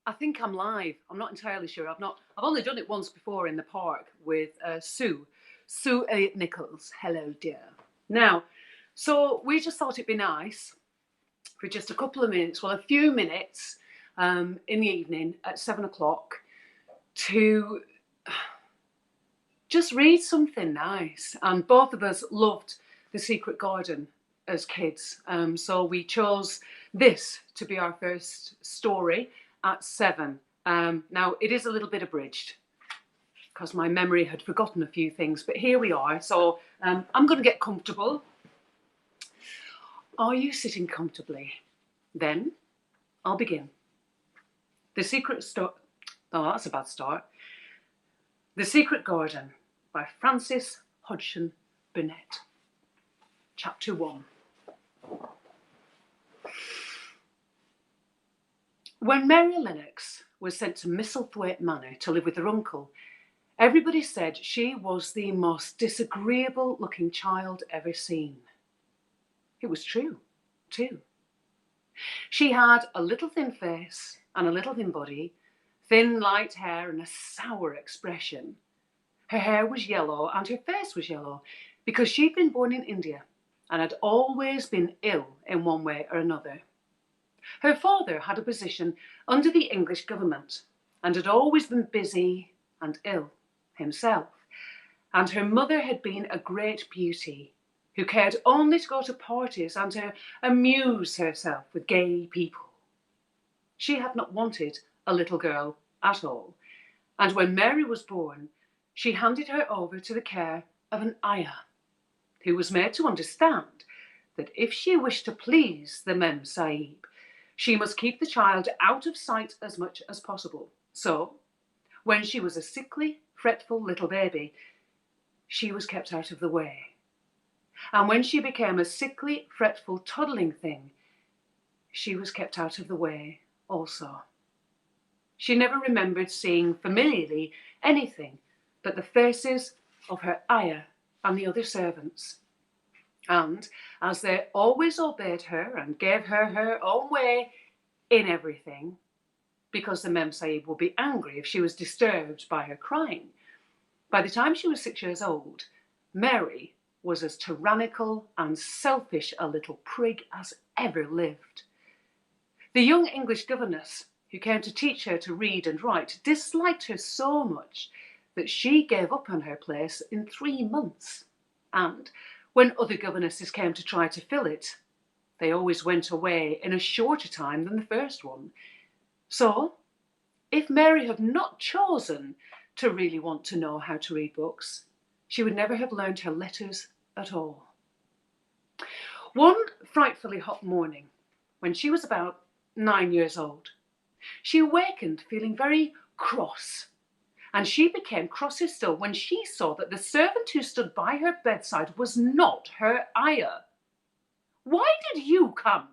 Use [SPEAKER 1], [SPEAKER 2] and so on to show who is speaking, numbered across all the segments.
[SPEAKER 1] I think I'm live. I'm not entirely sure. I've only done it once before in the park with Sue Elliott Nichols. Hello, dear. Now, so we just thought it'd be nice for just a couple of minutes, well, a few minutes in the evening at 7 o'clock to just read something nice. And both of us loved The Secret Garden as kids. So we chose this to be our first story at 7. Now, it is a little bit abridged because my memory had forgotten a few things, but here we are. So I'm going to get comfortable. Are you sitting comfortably? Then I'll begin. The Secret Oh, that's a bad start. The Secret Garden by Frances Hodgson Burnett. Chapter 1. When Mary Lennox was sent to Misselthwaite Manor to live with her uncle, everybody said she was the most disagreeable looking child ever seen. It was true, too. She had a little thin face and a little thin body, thin light hair and a sour expression. Her hair was yellow and her face was yellow because she'd been born in India and had always been ill in one way or another. Her father had a position under the English government and had always been busy and ill himself. And her mother had been a great beauty who cared only to go to parties and to amuse herself with gay people. She had not wanted a little girl at all, and when Mary was born, she handed her over to the care of an ayah, who was made to understand that if she wished to please the Mem Sahib, she must keep the child out of sight as much as possible. So, when she was a sickly, fretful little baby, she was kept out of the way. And when she became a sickly, fretful, toddling thing, she was kept out of the way also. She never remembered seeing familiarly anything but the faces of her ayah and the other servants. And as they always obeyed her and gave her her own way in everything, because the Mem Sahib would be angry if she was disturbed by her crying, by the time she was 6 years old, Mary was as tyrannical and selfish a little prig as ever lived. The young English governess who came to teach her to read and write disliked her so much that she gave up on her place in 3 months. And when other governesses came to try to fill it, they always went away in a shorter time than the first one. So, if Mary had not chosen to really want to know how to read books, she would never have learned her letters at all. One frightfully hot morning, when she was about 9 years old, she awakened feeling very cross, and she became crosser still when she saw that the servant who stood by her bedside was not her ayah. "Why did you come?"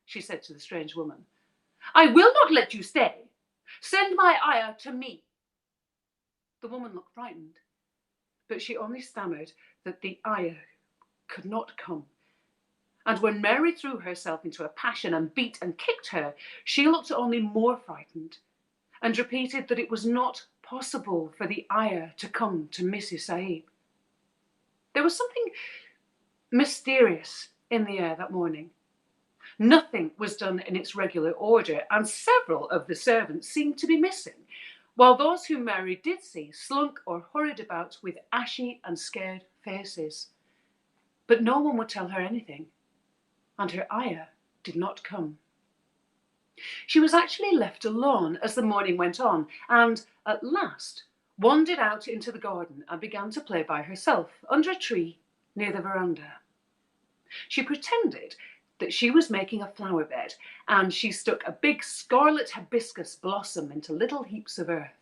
[SPEAKER 1] she said to the strange woman. "I will not let you stay. Send my ayah to me." The woman looked frightened, but she only stammered that the ayah could not come. And when Mary threw herself into a passion and beat and kicked her, she looked only more frightened and repeated that it was not possible for the ayah to come to Mrs. Sahib. There was something mysterious in the air that morning. Nothing was done in its regular order, and several of the servants seemed to be missing, while those whom Mary did see slunk or hurried about with ashy and scared faces. But no one would tell her anything, and her ayah did not come. She was actually left alone as the morning went on, and at last wandered out into the garden and began to play by herself under a tree near the veranda. She pretended that she was making a flower bed, and she stuck a big scarlet hibiscus blossom into little heaps of earth,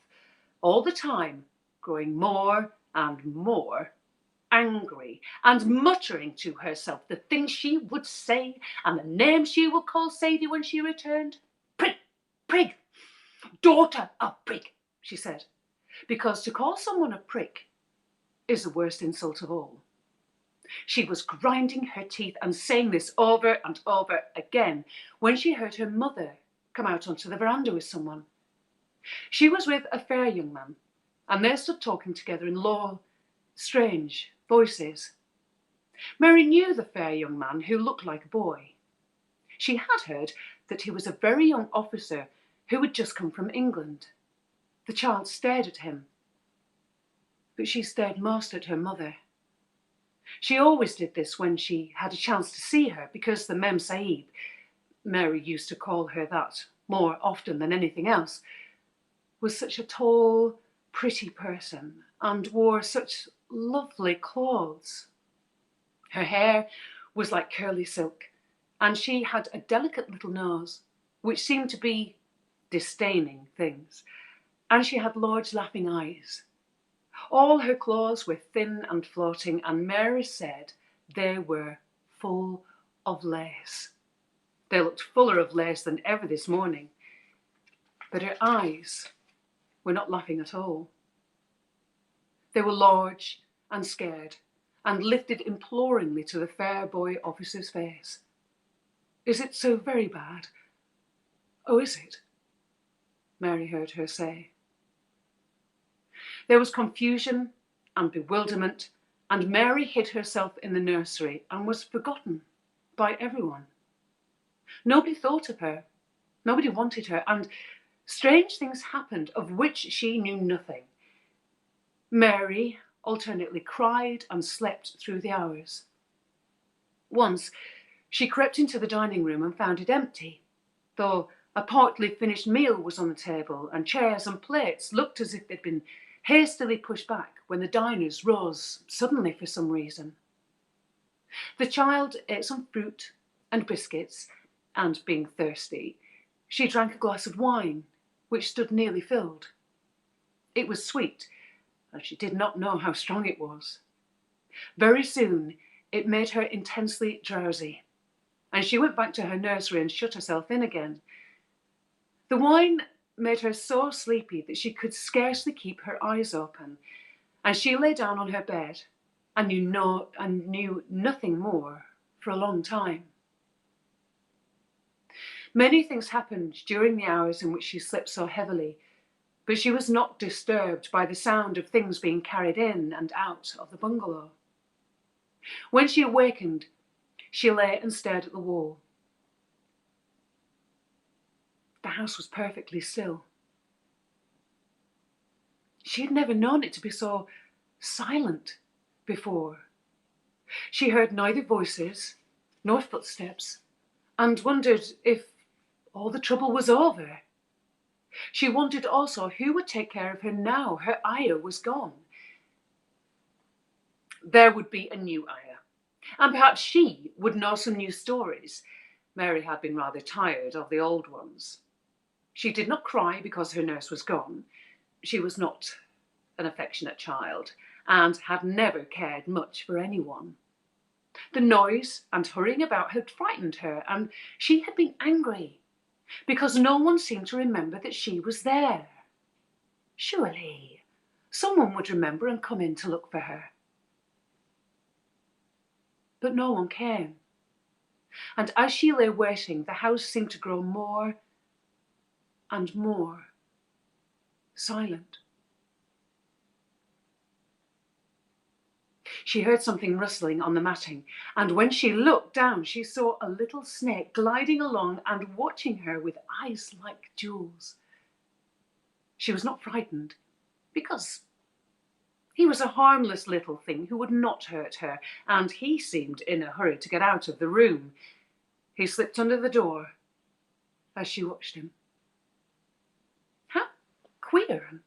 [SPEAKER 1] all the time growing more and more angry and muttering to herself the things she would say and the name she would call Sadie when she returned. "Prig, prig, daughter of prig," she said, because to call someone a prig is the worst insult of all. She was grinding her teeth and saying this over and over again when she heard her mother come out onto the veranda with someone. She was with a fair young man, and they stood talking together in low, strange voices. Mary knew the fair young man who looked like a boy. She had heard that he was a very young officer who had just come from England. The child stared at him, but she stared most at her mother. She always did this when she had a chance to see her, because the Mem Sahib, Mary used to call her that more often than anything else, was such a tall, pretty person and wore such lovely clothes. Her hair was like curly silk, and she had a delicate little nose, which seemed to be disdaining things, and she had large laughing eyes. All her clothes were thin and floating, and Mary said they were full of lace. They looked fuller of lace than ever this morning, but her eyes were not laughing at all. They were large and scared, and lifted imploringly to the fair boy officer's face. "Is it so very bad? Oh, is it?" Mary heard her say. There was confusion and bewilderment, and Mary hid herself in the nursery and was forgotten by everyone. Nobody thought of her, nobody wanted her, and strange things happened of which she knew nothing. Mary alternately cried and slept through the hours. Once she crept into the dining room and found it empty, though a partly finished meal was on the table, and chairs and plates looked as if they'd been hastily pushed back when the diners rose suddenly for some reason. The child ate some fruit and biscuits, and being thirsty, she drank a glass of wine, which stood nearly filled. It was sweet, and she did not know how strong it was. Very soon it made her intensely drowsy, and she went back to her nursery and shut herself in again. The wine made her so sleepy that she could scarcely keep her eyes open, and she lay down on her bed and knew nothing more for a long time. Many things happened during the hours in which she slept so heavily, but she was not disturbed by the sound of things being carried in and out of the bungalow. When she awakened, she lay and stared at the wall. The house was perfectly still. She had never known it to be so silent before. She heard neither voices nor footsteps, and wondered if all the trouble was over. She wondered also who would take care of her now her ayah was gone. There would be a new ayah, and perhaps she would know some new stories. Mary had been rather tired of the old ones. She did not cry because her nurse was gone. She was not an affectionate child, and had never cared much for anyone. The noise and hurrying about had frightened her, and she had been angry because no one seemed to remember that she was there. Surely someone would remember and come in to look for her. But no one came, and as she lay waiting, the house seemed to grow more and more silent. She heard something rustling on the matting, and when she looked down, she saw a little snake gliding along and watching her with eyes like jewels. She was not frightened, because he was a harmless little thing who would not hurt her, and he seemed in a hurry to get out of the room. He slipped under the door as she watched him. "How queer and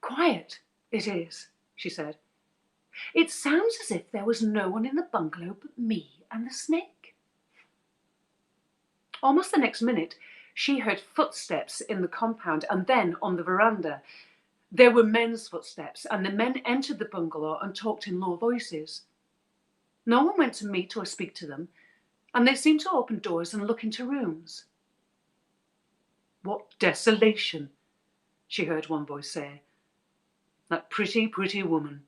[SPEAKER 1] quiet it is," she said. "It sounds as if there was no one in the bungalow but me and the snake." Almost the next minute, she heard footsteps in the compound and then on the veranda. There were men's footsteps, and the men entered the bungalow and talked in low voices. No one went to meet or speak to them, and they seemed to open doors and look into rooms. "What desolation," she heard one voice say. "That pretty, pretty woman.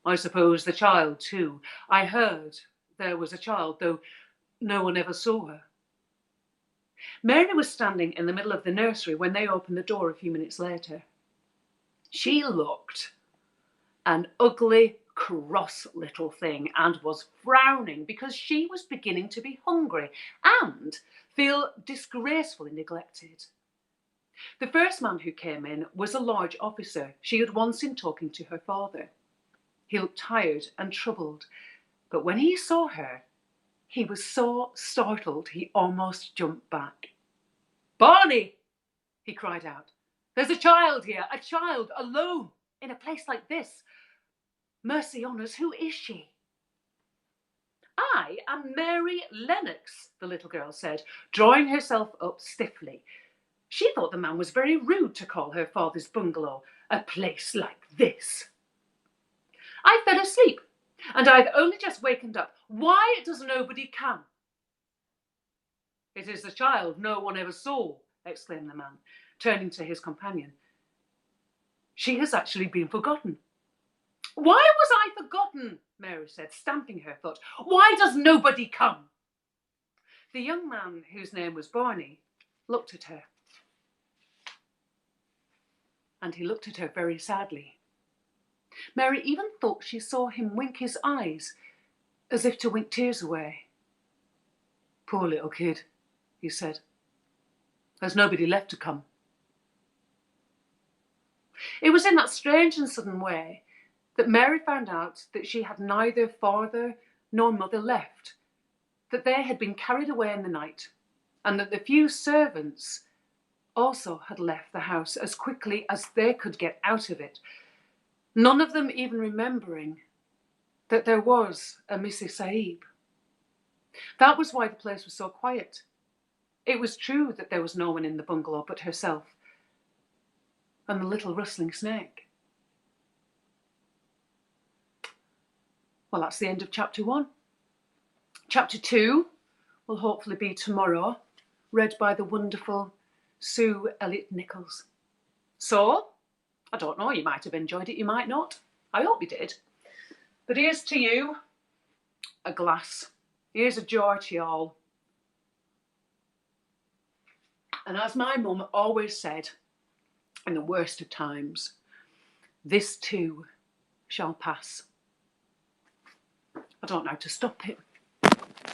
[SPEAKER 1] I suppose the child, too. I heard there was a child, though no one ever saw her." Mary was standing in the middle of the nursery when they opened the door a few minutes later. She looked an ugly, cross little thing and was frowning because she was beginning to be hungry and feel disgracefully neglected. The first man who came in was a large officer she had once seen talking to her father. He looked tired and troubled, but when he saw her, he was so startled he almost jumped back. "Barney!" he cried out. "There's a child here, a child alone in a place like this. Mercy on us, who is she?" "I am Mary Lennox," the little girl said, drawing herself up stiffly. She thought the man was very rude to call her father's bungalow a place like this. "I fell asleep, and I've only just wakened up. Why does nobody come?" "It is the child no one ever saw," exclaimed the man, turning to his companion. "She has actually been forgotten." "Why was I forgotten?" Mary said, stamping her foot. "Why does nobody come?" The young man, whose name was Barney, looked at her. And he looked at her very sadly. Mary even thought she saw him wink his eyes, as if to wink tears away. "Poor little kid," he said. "There's nobody left to come." It was in that strange and sudden way that Mary found out that she had neither father nor mother left, that they had been carried away in the night, and that the few servants also had left the house as quickly as they could get out of it, none of them even remembering that there was a Mrs. Sahib. That was why the place was so quiet. It was true that there was no one in the bungalow but herself and the little rustling snake. Well, that's the end of chapter 1. Chapter 2 will hopefully be tomorrow, read by the wonderful Sue Elliott-Nichols. So, I don't know, you might have enjoyed it, you might not. I hope you did. But here's to you a glass. Here's a jar to you all. And as my mum always said, in the worst of times, this too shall pass. I don't know how to stop it.